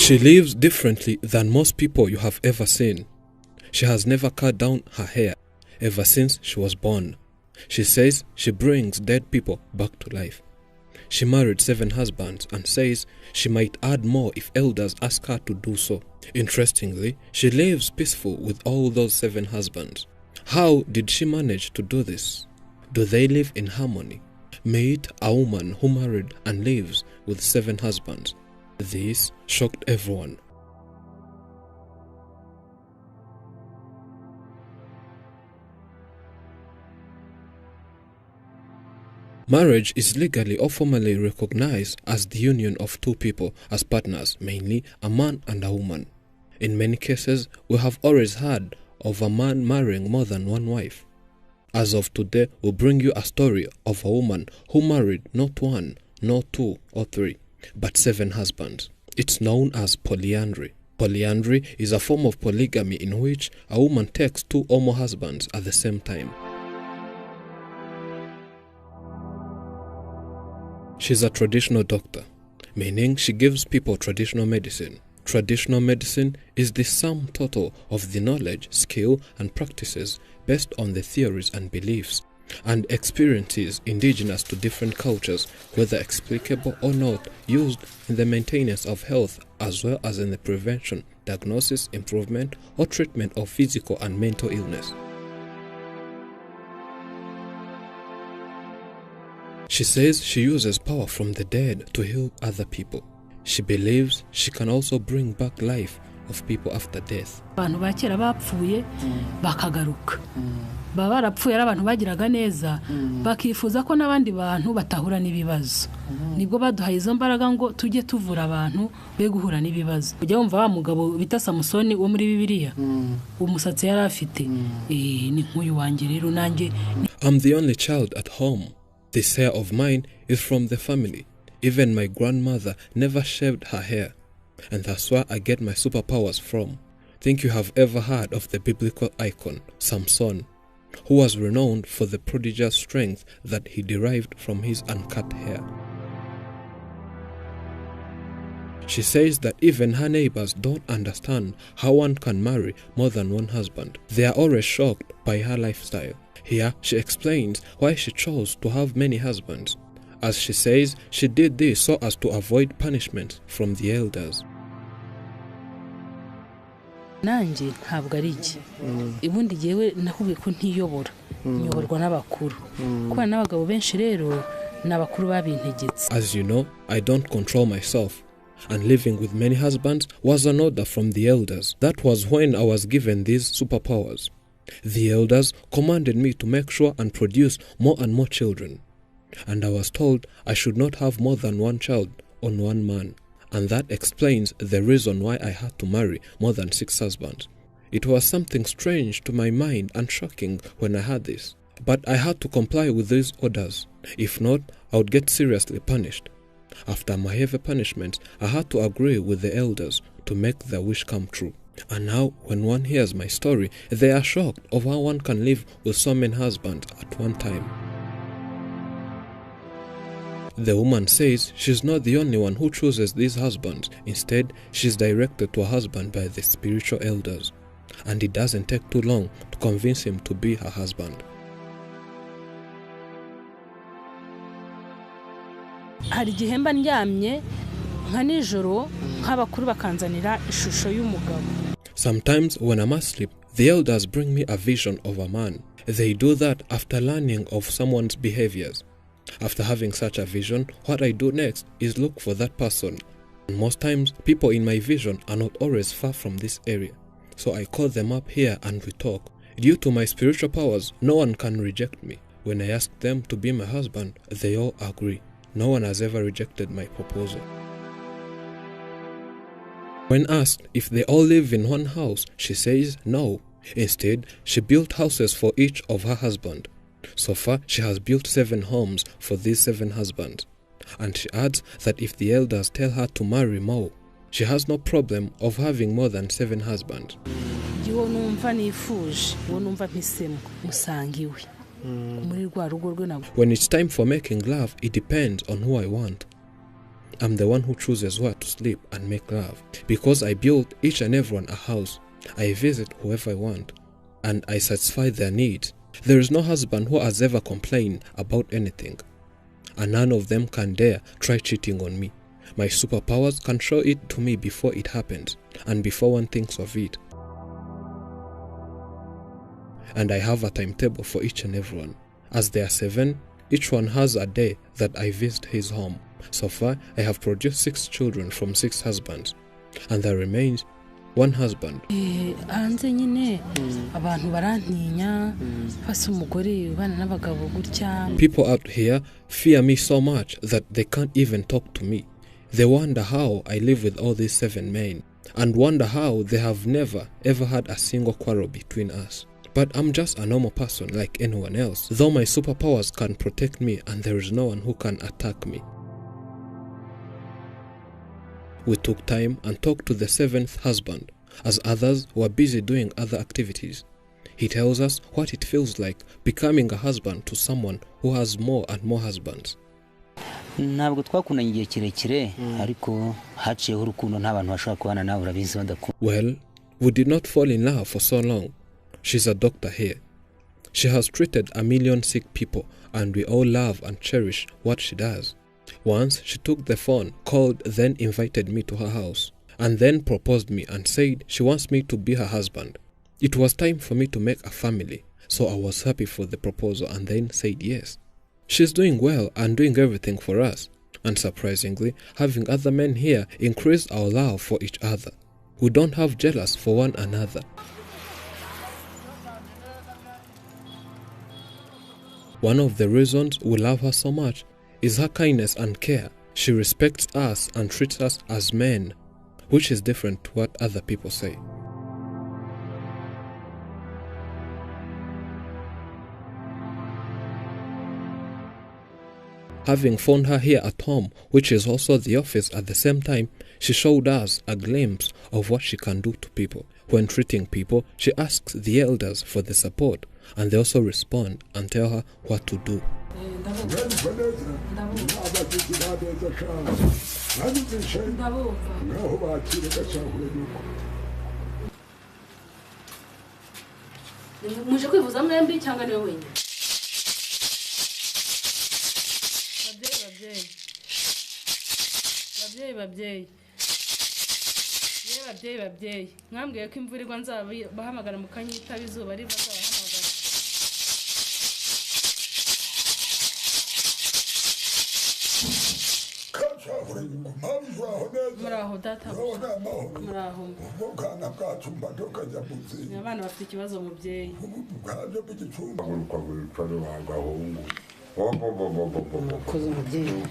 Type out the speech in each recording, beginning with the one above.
She lives differently than most people you have ever seen. She has never cut down her hair ever since she was born. She says she brings dead people back to life. She married 7 husbands and says she might add more if elders ask her to do so. Interestingly, she lives peaceful with all those 7 husbands. How did she manage to do this? Do they live in harmony? Meet a woman who married and lives with 7 husbands. This shocked everyone. Marriage is legally or formally recognized as the union of 2 people as partners, mainly a man and a woman. In many cases, we have always heard of a man marrying more than one wife. As of today, we'll bring you a story of a woman who married not 1, not 2 or 3, but 7 husbands. It's known as polyandry. Polyandry is a form of polygamy in which a woman takes 2 or more husbands at the same time. She's a traditional doctor, meaning she gives people traditional medicine. Traditional medicine is the sum total of the knowledge, skill, and practices based on the theories and beliefs and experiences indigenous to different cultures, whether explicable or not, used in the maintenance of health as well as in the prevention, diagnosis, improvement, or treatment of physical and mental illness. She says she uses power from the dead to heal other people. She believes she can also bring back life of people after death. Abantu bakera bapfuye bakagaruka. Baba barapfuye abantu bagiraga neza bakifuza ko nabandi bantu batahura n'ibibazo. Nibwo baduhaye izo mbaraga ngo tujye tuvura abantu be guhura n'ibibazo. Ujya wumva wa mugabo bita Samusoni wo muri Bibiliya. Umusatsi yari afite ni nk'uyu wanjye rero nanjye. I'm the only child at home. This hair of mine is from the family. Even my grandmother never shaved her hair, and that's where I get my superpowers from. Think you have ever heard of the biblical icon, Samson, who was renowned for the prodigious strength that he derived from his uncut hair. She says that even her neighbors don't understand how one can marry more than one husband. They are always shocked by her lifestyle. Here, she explains why she chose to have many husbands. As she says, she did this so as to avoid punishment from the elders. Nanjye ntabwo ari iki. Ibundi yewe nahubiye ko ntiyobora. Nyoborwa n'abakuru. Kuba n'abagabo benshi rero n'abakuru babintegetse. As you know, I don't control myself. And living with many husbands was an order from the elders. That was when I was given these superpowers. The elders commanded me to make sure and produce more and more children. And I was told I should not have more than one child on one man. And that explains the reason why I had to marry more than 6 husbands. It was something strange to my mind and shocking when I heard this. But I had to comply with these orders. If not, I would get seriously punished. After my heavy punishments, I had to agree with the elders to make their wish come true. And now, when one hears my story, they are shocked of how one can live with so many husbands at one time. The woman says she's not the only one who chooses these husbands. Instead, she's directed to a husband by the spiritual elders. And it doesn't take too long to convince him to be her husband. Hari igihe mba ndyamye nka nijoro nk'abakuru bakanzanira ishusho y'umugabo. Sometimes when I'm asleep, the elders bring me a vision of a man. They do that after learning of someone's behaviors. After having such a vision, what I do next is look for that person. And most times, people in my vision are not always far from this area. So I call them up here and we talk. Due to my spiritual powers, no one can reject me. When I ask them to be my husband, they all agree. No one has ever rejected my proposal. When asked if they all live in one house, she says no. Instead, she built houses for each of her husbands. So far, she has built 7 homes for these 7 husbands. And she adds that if the elders tell her to marry more, she has no problem of having more than 7 husbands. When it's time for making love, it depends on who I want. I'm the one who chooses where to sleep and make love. Because I build each and everyone a house, I visit whoever I want, and I satisfy their needs. There is no husband who has ever complained about anything, and none of them can dare try cheating on me. My superpowers can show it to me before it happens, and before one thinks of it. And I have a timetable for each and everyone. As there are 7, each one has a day that I visit his home. So far, I have produced 6 children from 6 husbands, and there remains 1 husband. Hanze nyine abantu barantinya fasa umugore ubana n'abagabo gutya. People out here fear me so much that they can't even talk to me. They wonder how I live with all these 7 men, and wonder how they have never ever had a single quarrel between us. But I'm just a normal person like anyone else, though my superpowers can protect me and there is no one who can attack me. We took time and talked to the 7th husband, as others were busy doing other activities. He tells us what it feels like becoming a husband to someone who has more and more husbands. Ntabwo twakundanye igihe kirekire ariko haciyeho urukundo nta bantu bashaka kubana nawe urabizi badakunda. Well, we did not fall in love for so long. She's a doctor here. She has treated 1 million sick people, and we all love and cherish what she does. Once she took the phone, called, then invited me to her house, and then proposed me and said she wants me to be her husband. It was time for me to make a family, so I was happy for the proposal and then said yes. She's doing well and doing everything for us, and surprisingly, having other men here increased our love for each other. We don't have jealous for one another. One of the reasons we love her so much is her kindness and care. She respects us and treats us as men, which is different to what other people say. Having found her here at home, which is also the office at the same time, she showed us a glimpse of what she can do to people. When treating people, she asks the elders for the support, and they also respond and tell her what to do. Babyeyi mwambwiye ko imvura igwa nzabahamagara mu kanyita bizuba riva nzabahamagara. Muraho data muraho abana bafite ikibazo mubyeyi Koze umubyeyi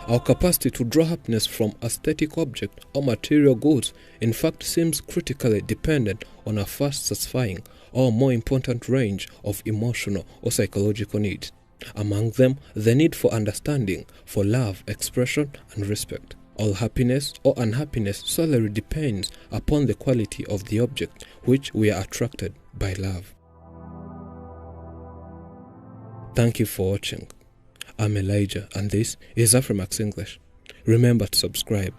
Our capacity to draw happiness from aesthetic objects or material goods in fact seems critically dependent on a fast satisfying or more important range of emotional or psychological needs. Among them, the need for understanding, for love, expression, and respect. All happiness or unhappiness solely depends upon the quality of the object which we are attracted by love. Thank you for watching. I'm Elijah and this is Afrimax English. Remember to subscribe.